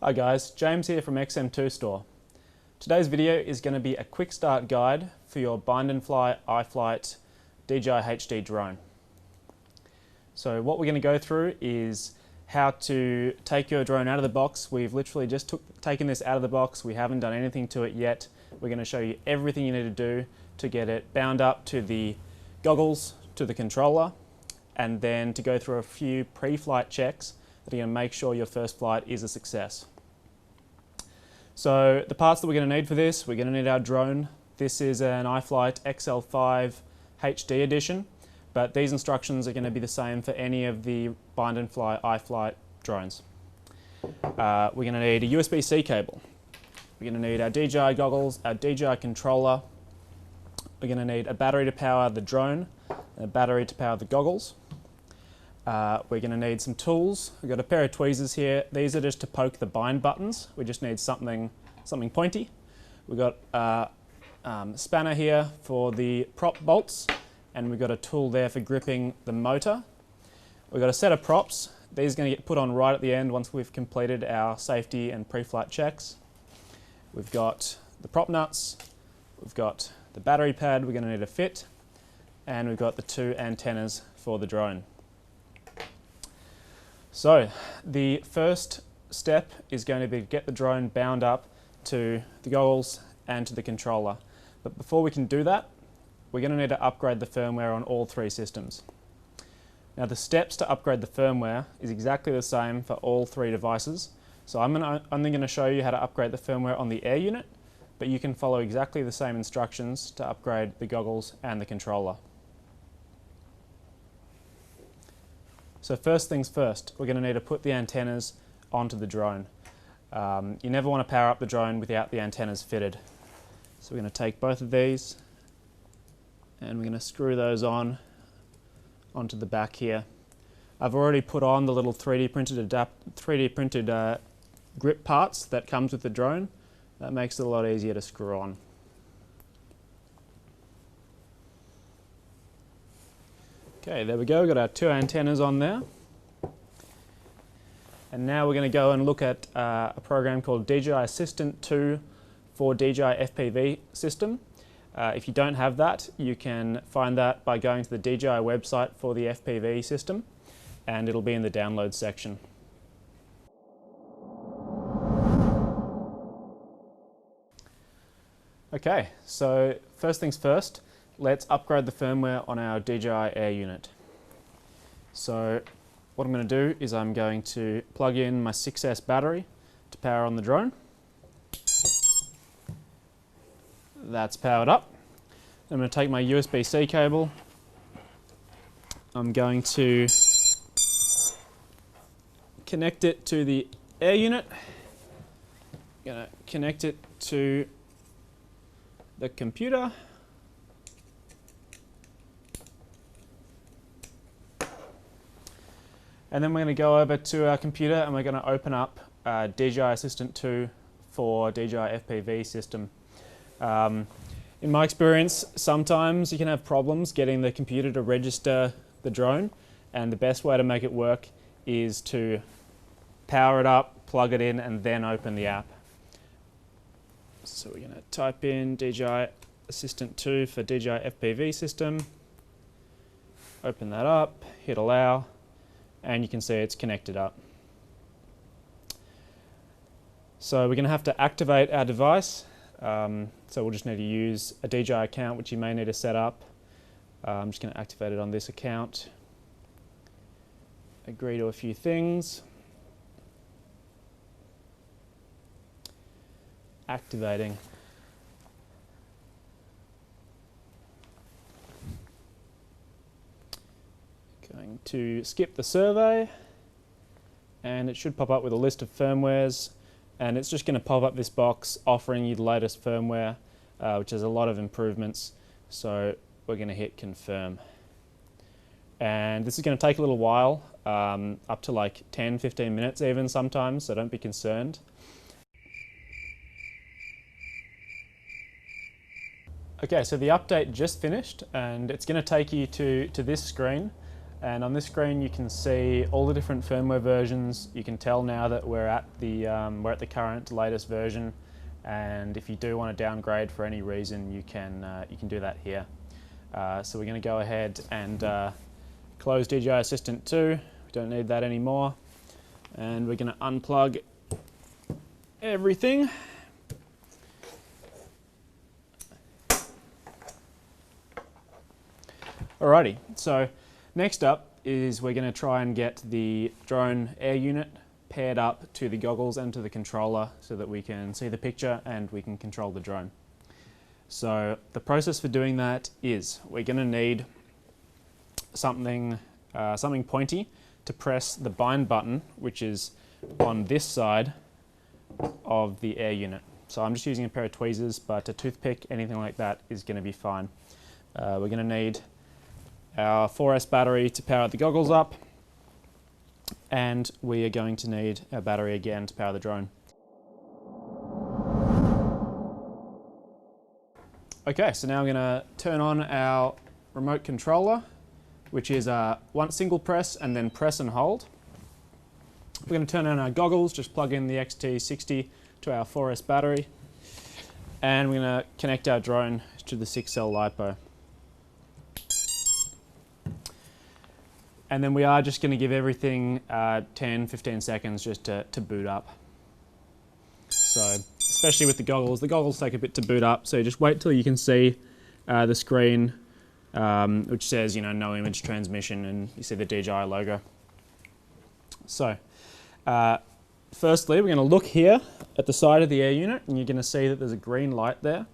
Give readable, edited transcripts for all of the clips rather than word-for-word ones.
Hi guys, James here from XM2 Store. Today's video is going to be a quick start guide for your bind and fly iFlight DJI HD drone. So what we're going to go through is how to take your drone out of the box. We've literally just taken this out of the box. We haven't done anything to it yet. We're going to show you everything you need to do to get it bound up to the goggles, to the controller, and then to go through a few pre-flight checks that are going to make sure your first flight is a success. So the parts that we're going to need for this, we're going to need our drone. This is an iFlight XL5 HD edition, but these instructions are going to be the same for any of the bind and fly iFlight drones. We're going to need a USB-C cable. We're going to need our DJI goggles, our DJI controller. We're going to need a battery to power the drone, and a battery to power the goggles. We're going to need some tools. We've got a pair of tweezers here. These are just to poke the bind buttons. We just need something pointy. We've got a spanner here for the prop bolts, and we've got a tool there for gripping the motor. We've got a set of props. These are going to get put on right at the end once we've completed our safety and pre-flight checks. We've got the prop nuts. We've got the battery pad we're going to need to fit, and we've got the two antennas for the drone. So the first step is going to be to get the drone bound up to the goggles and to the controller. But before we can do that, we're going to need to upgrade the firmware on all three systems. Now the steps to upgrade the firmware is exactly the same for all three devices. So I'm only going to show you how to upgrade the firmware on the air unit, but you can follow exactly the same instructions to upgrade the goggles and the controller. So first things first, we're going to need to put the antennas onto the drone. You never want to power up the drone without the antennas fitted. So we're going to take both of these and we're going to screw those onto the back here. I've already put on the little 3D printed grip parts that comes with the drone. That makes it a lot easier to screw on. Okay, there we go, we've got our two antennas on there. And now we're going to go and look at a program called DJI Assistant 2 for DJI FPV system. If you don't have that, you can find that by going to the DJI website for the FPV system, and it'll be in the download section. Okay, so first things first, let's upgrade the firmware on our DJI Air unit. So what I'm going to do is I'm going to plug in my 6S battery to power on the drone. That's powered up. I'm going to take my USB-C cable. I'm going to connect it to the air unit. I'm going to connect it to the computer. And then we're going to go over to our computer and we're going to open up DJI Assistant 2 for DJI FPV system. In my experience, sometimes you can have problems getting the computer to register the drone, and the best way to make it work is to power it up, plug it in, and then open the app. So we're going to type in DJI Assistant 2 for DJI FPV system, open that up, hit allow, and you can see it's connected up. So we're going to have to activate our device. So we'll just need to use a DJI account, which you may need to set up. I'm just going to activate it on this account. Agree to a few things. Activating. Going to skip the survey, and it should pop up with a list of firmwares, and it's just going to pop up this box offering you the latest firmware, which has a lot of improvements. So we're going to hit confirm, and this is going to take a little while, up to like 10-15 minutes even sometimes, so don't be concerned. Okay, so the update just finished, and it's going to take you to this screen. And on this screen you can see all the different firmware versions. You can tell now that we're at the current latest version, and if you do want to downgrade for any reason, you can do that here. So we're going to go ahead and close DJI Assistant 2. We don't need that anymore, and we're going to unplug everything. Alrighty, so next up is we're going to try and get the drone air unit paired up to the goggles and to the controller so that we can see the picture and we can control the drone. So the process for doing that is we're going to need something pointy to press the bind button, which is on this side of the air unit. So I'm just using a pair of tweezers, but a toothpick, anything like that is going to be fine. We're going to need our 4S battery to power the goggles up, and we are going to need our battery again to power the drone. Okay, so now I'm going to turn on our remote controller, which is one single press and then press and hold. We're going to turn on our goggles, just plug in the XT60 to our 4S battery, and we're going to connect our drone to the 6-cell LiPo. And then we are just going to give everything 10-15 seconds just to boot up. So, especially with the goggles take a bit to boot up, so just wait till you can see the screen which says, no image transmission, and you see the DJI logo. So, firstly we're going to look here at the side of the air unit, and you're going to see that there's a green light there.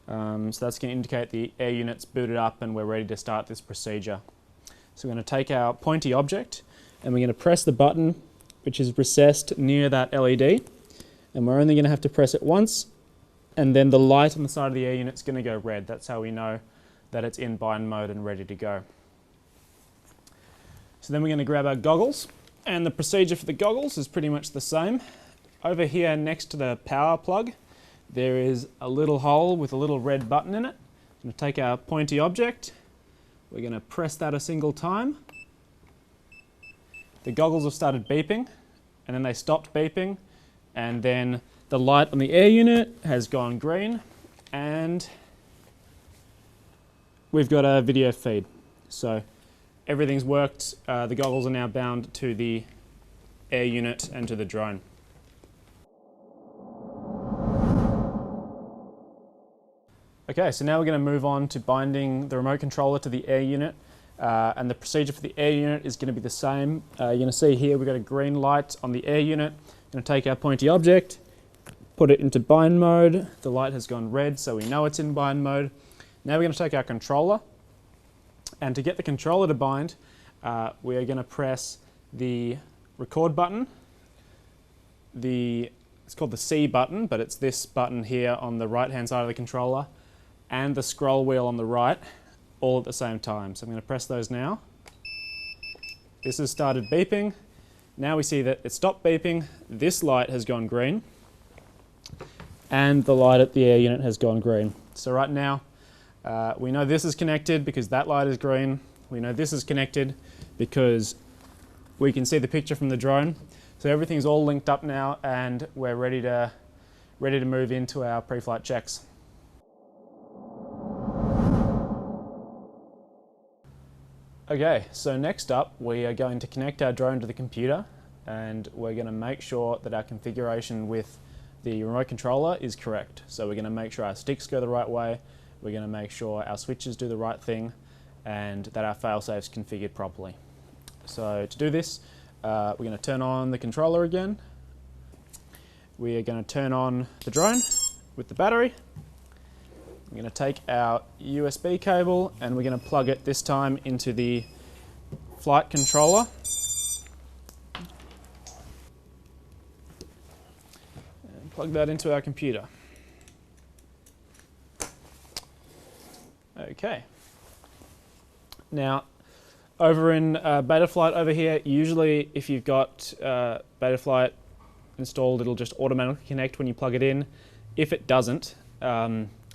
So that's going to indicate the air unit's booted up and we're ready to start this procedure. So we're going to take our pointy object and we're going to press the button which is recessed near that LED, and we're only going to have to press it once, and then the light on the side of the air unit is going to go red. That's how we know that it's in bind mode and ready to go. So then we're going to grab our goggles, and the procedure for the goggles is pretty much the same. Over here next to the power plug there is a little hole with a little red button in it. I'm going to take our pointy object, we're going to press that a single time. The goggles have started beeping, and then they stopped beeping, and then the light on the air unit has gone green, and we've got a video feed. So everything's worked. The goggles are now bound to the air unit and to the drone. Okay, so now we're going to move on to binding the remote controller to the air unit, and the procedure for the air unit is going to be the same. You're going to see here we've got a green light on the air unit. We're going to take our pointy object, put it into bind mode. The light has gone red, so we know it's in bind mode. Now we're going to take our controller, and to get the controller to bind, we are going to press the record button. It's called the C button, but it's this button here on the right-hand side of the controller, and the scroll wheel on the right, all at the same time. So I'm going to press those now. This has started beeping. Now we see that it stopped beeping. This light has gone green, and the light at the air unit has gone green. So right now, we know this is connected because that light is green. We know this is connected because we can see the picture from the drone. So everything's all linked up now, and we're ready to move into our pre-flight checks. Okay, so next up we are going to connect our drone to the computer, and we're going to make sure that our configuration with the remote controller is correct. So we're going to make sure our sticks go the right way, we're going to make sure our switches do the right thing, and that our fail-safe's configured properly. So to do this, we're going to turn on the controller again. We are going to turn on the drone with the battery. We're going to take our USB cable and we're going to plug it this time into the flight controller. And plug that into our computer. Okay. Now, over in Betaflight over here, usually if you've got Betaflight installed, it'll just automatically connect when you plug it in. If it doesn't,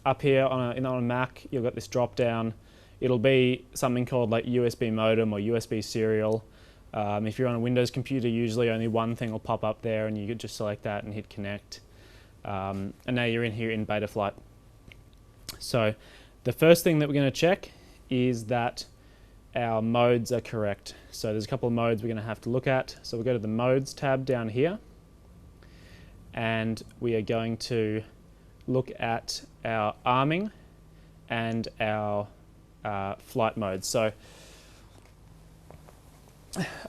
up here on a Mac, you've got this drop down. it'll be something called like USB modem or USB serial. If you're on a Windows computer, usually only one thing will pop up there, and you could just select that and hit connect. And now you're in here in Betaflight. So the first thing that we're going to check is that our modes are correct. So there's a couple of modes we're going to have to look at. So we'll go to the modes tab down here, and we are going to look at our arming and our flight modes. So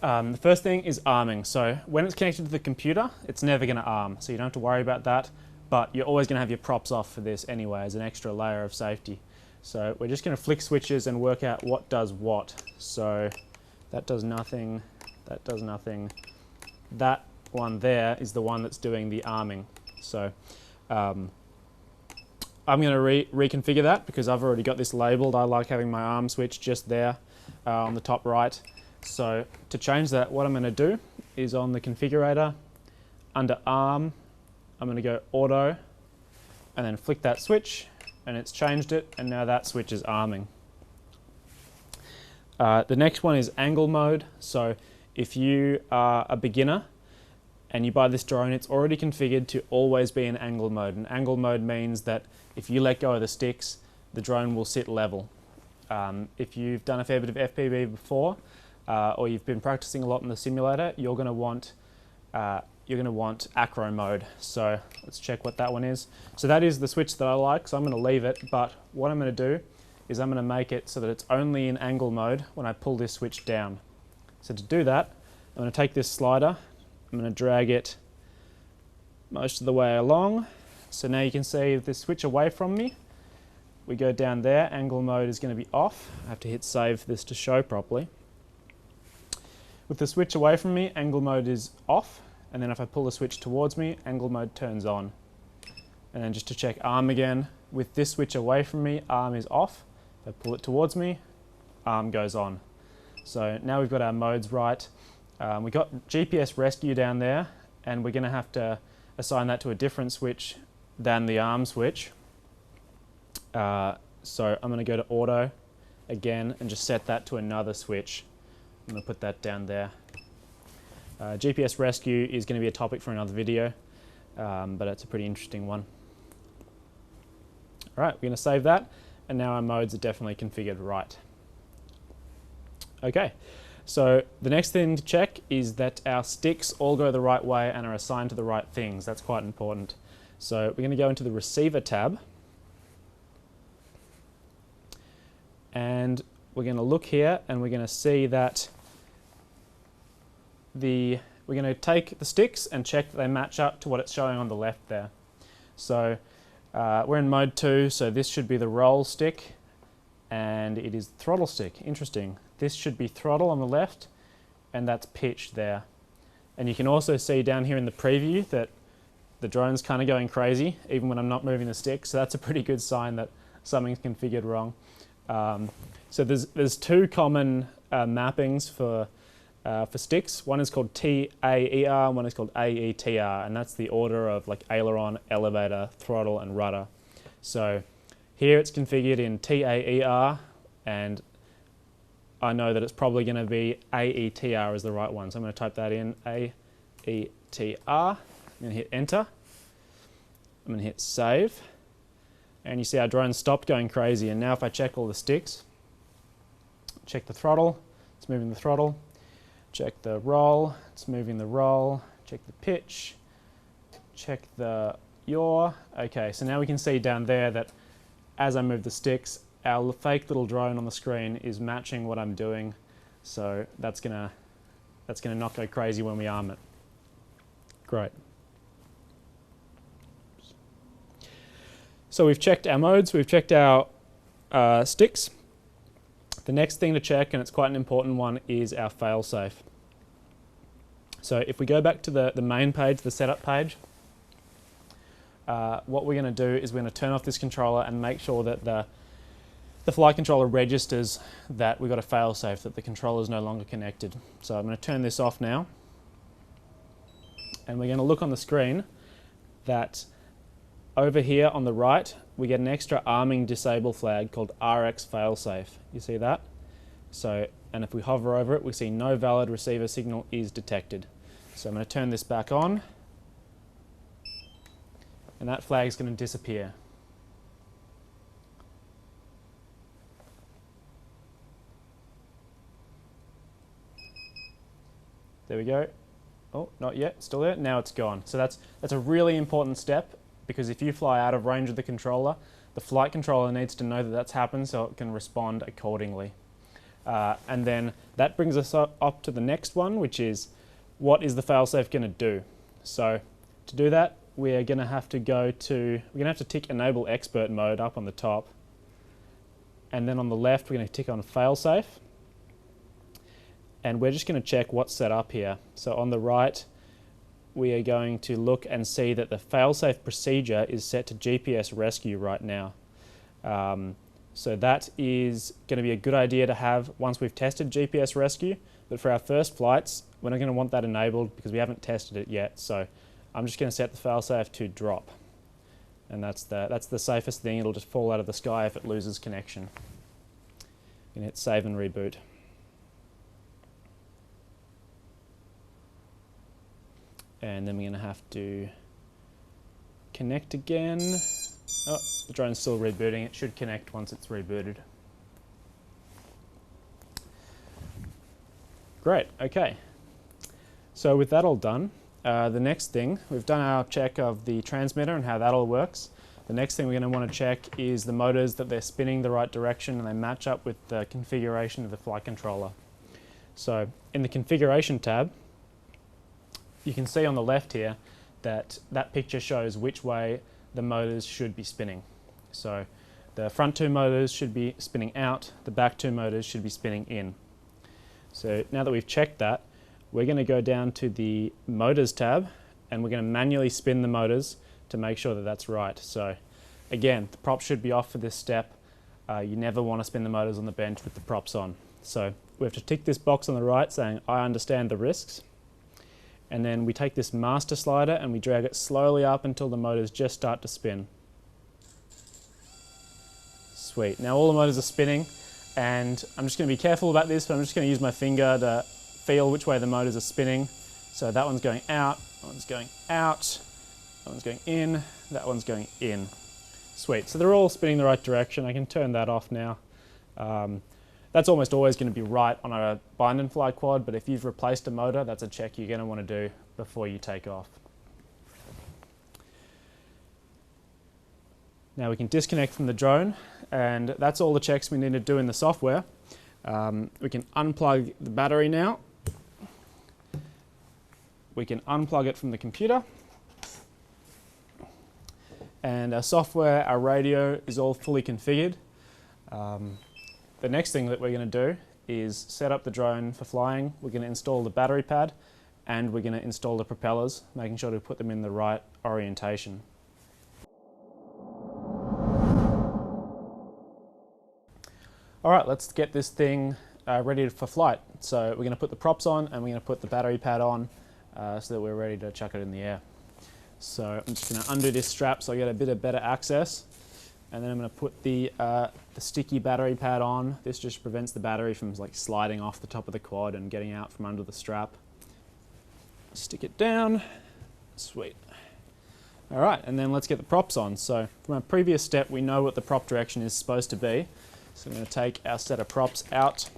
the first thing is arming. So when it's connected to the computer, it's never going to arm, so you don't have to worry about that, but you're always going to have your props off for this anyway as an extra layer of safety. So we're just going to flick switches and work out what does what. So that does nothing, that does nothing. That one there is the one that's doing the arming. So I'm going to reconfigure that because I've already got this labeled. I like having my arm switch just there on the top right. So to change that, what I'm going to do is on the configurator, under arm, I'm going to go auto and then flick that switch, and it's changed it, and now that switch is arming. The next one is angle mode. So if you are a beginner and you buy this drone, it's already configured to always be in angle mode. And angle mode means that if you let go of the sticks, the drone will sit level. If you've done a fair bit of FPV before, or you've been practicing a lot in the simulator, you're going to want acro mode. So let's check what that one is. So that is the switch that I like, so I'm going to leave it, but what I'm going to do is I'm going to make it so that it's only in angle mode when I pull this switch down. So to do that, I'm going to take this slider, I'm going to drag it most of the way along. So now you can see this switch away from me. We go down there, angle mode is going to be off. I have to hit save for this to show properly. With the switch away from me, angle mode is off. And then if I pull the switch towards me, angle mode turns on. And then just to check arm again, with this switch away from me, arm is off. If I pull it towards me, arm goes on. So now we've got our modes right. We've got GPS rescue down there, and we're going to have to assign that to a different switch than the arm switch. So I'm going to go to auto again and just set that to another switch. I'm going to put that down there. GPS rescue is going to be a topic for another video, but it's a pretty interesting one. Alright, we're going to save that, and now our modes are definitely configured right. Okay, so the next thing to check is that our sticks all go the right way and are assigned to the right things. That's quite important. So we're going to go into the receiver tab, and we're going to look here and we're going to see that we're going to take the sticks and check that they match up to what it's showing on the left there. So we're in mode 2, so this should be the roll stick, and it is throttle stick. Interesting. This should be throttle on the left, and that's pitch there. And you can also see down here in the preview that the drone's kind of going crazy, even when I'm not moving the stick, so that's a pretty good sign that something's configured wrong. So there's two common mappings for sticks. One is called TAER, and one is called AETR, and that's the order of like aileron, elevator, throttle, and rudder. So here it's configured in TAER, and I know that it's probably going to be AETR is the right one. So I'm going to type that in, AETR. I'm going to hit enter. I'm going to hit save. And you see our drone stopped going crazy. And now if I check all the sticks, check the throttle, it's moving the throttle. Check the roll, it's moving the roll. Check the pitch, check the yaw. Okay, so now we can see down there that as I move the sticks, our fake little drone on the screen is matching what I'm doing. So that's gonna not go crazy when we arm it. Great. So we've checked our modes, we've checked our sticks. The next thing to check, and it's quite an important one, is our failsafe. So if we go back to the main page, the setup page, what we're going to do is we're going to turn off this controller and make sure that the flight controller registers that we've got a failsafe, that the controller is no longer connected. So I'm going to turn this off now, and we're going to look on the screen that over here on the right, we get an extra arming disable flag called RX failsafe. You see that? So, and if we hover over it, we see no valid receiver signal is detected. So I'm going to turn this back on, and that flag is going to disappear. There we go. Oh, not yet, still there. Now it's gone. So that's a really important step, because if you fly out of range of the controller, the flight controller needs to know that that's happened so it can respond accordingly. And then that brings us up to the next one, which is, what is the failsafe going to do? So to do that, we're going to have to tick enable expert mode up on the top, and then on the left we're going to tick on failsafe, and we're just going to check what's set up here. So on the right, we are going to look and see that the failsafe procedure is set to GPS rescue right now. So that is going to be a good idea to have once we've tested GPS rescue, but for our first flights, we're not going to want that enabled because we haven't tested it yet. So I'm just going to set the failsafe to drop, and that's the safest thing. It'll just fall out of the sky if it loses connection. You can hit save and reboot. And then we're going to have to connect again. Oh, the drone's still rebooting. It should connect once it's rebooted. Great, okay. So with that all done, the next thing, we've done our check of the transmitter and how that all works. The next thing we're going to want to check is the motors, that they're spinning the right direction and they match up with the configuration of the flight controller. So in the configuration tab, you can see on the left here that that picture shows which way the motors should be spinning. So the front two motors should be spinning out, the back two motors should be spinning in. So now that we've checked that, we're going to go down to the motors tab and we're going to manually spin the motors to make sure that that's right. So again, the prop should be off for this step. You never want to spin the motors on the bench with the props on. So we have to tick this box on the right saying, I understand the risks. And then we take this master slider and we drag it slowly up until the motors just start to spin. Sweet. Now all the motors are spinning, and I'm just going to be careful about this, but I'm just going to use my finger to feel which way the motors are spinning. So that one's going out, that one's going out, that one's going in, that one's going in. Sweet. So they're all spinning the right direction. I can turn that off now. That's almost always going to be right on a bind and fly quad, but if you've replaced a motor, that's a check you're going to want to do before you take off. Now we can disconnect from the drone, and that's all the checks we need to do in the software. We can unplug the battery now. We can unplug it from the computer. And our software, our radio is all fully configured. The next thing that we're going to do is set up the drone for flying. We're going to install the battery pad and we're going to install the propellers, making sure to put them in the right orientation. Alright, let's get this thing ready for flight. So we're going to put the props on and we're going to put the battery pad on so that we're ready to chuck it in the air. So I'm just going to undo this strap so I get a bit of better access. And then I'm going to put the sticky battery pad on. This just prevents the battery from like sliding off the top of the quad and getting out from under the strap. Stick it down. Sweet. All right, and then let's get the props on. So from our previous step, we know what the prop direction is supposed to be. So I'm going to take our set of props out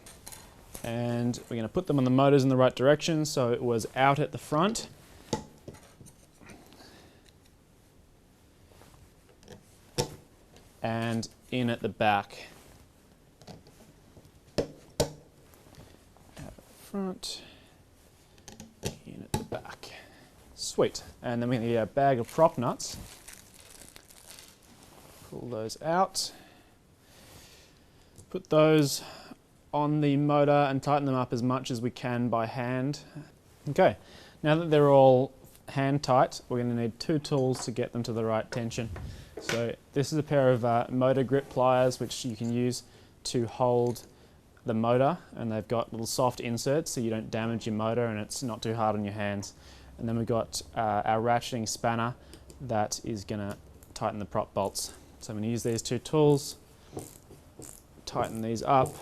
and we're going to put them on the motors in the right direction. So it was out at the front. And in at the back. Out at the front, in at the back. Sweet. And then we're going to get our bag of prop nuts. Pull those out. Put those on the motor and tighten them up as much as we can by hand. Okay, now that they're all hand tight, we're going to need two tools to get them to the right tension. So this is a pair of motor grip pliers which you can use to hold the motor, and they've got little soft inserts so you don't damage your motor and it's not too hard on your hands. And then we've got our ratcheting spanner that is going to tighten the prop bolts So I'm going to use these two tools, tighten these up,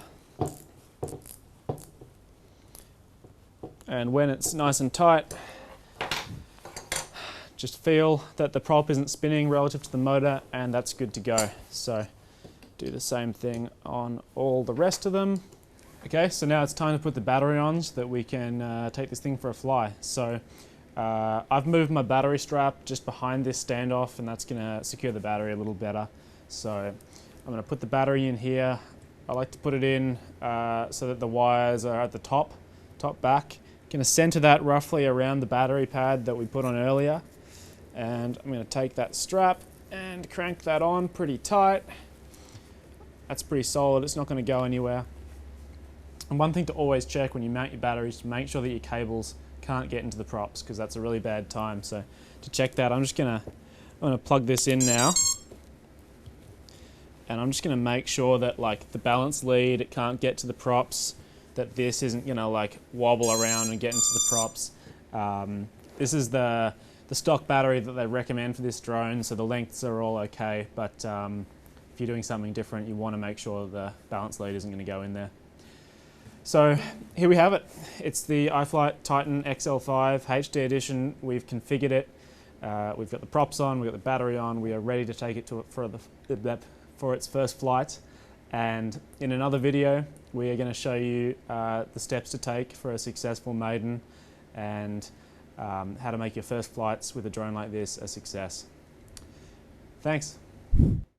and when it's nice and tight, just feel that the prop isn't spinning relative to the motor, and that's good to go. So do the same thing on all the rest of them. Okay, so now it's time to put the battery on so that we can take this thing for a fly. So I've moved my battery strap just behind this standoff, and that's going to secure the battery a little better. So I'm going to put the battery in here. I like to put it in so that the wires are at the top back. Going to center that roughly around the battery pad that we put on earlier. And I'm going to take that strap and crank that on pretty tight. That's pretty solid, it's not going to go anywhere. And one thing to always check when you mount your batteries, to make sure that your cables can't get into the props, because that's a really bad time. So to check that, I'm going to plug this in now. And I'm just going to make sure that like the balance lead, it can't get to the props, that this isn't going to like wobble around and get into the props. This is the stock battery that they recommend for this drone, so the lengths are all okay, but if you're doing something different, you want to make sure the balance lead isn't going to go in there. So here we have it. It's the iFlight Titan XL5 HD edition. We've configured it. We've got the props on, we've got the battery on. We are ready to take it for its first flight. And in another video, we are going to show you the steps to take for a successful maiden, and how to make your first flights with a drone like this a success. Thanks.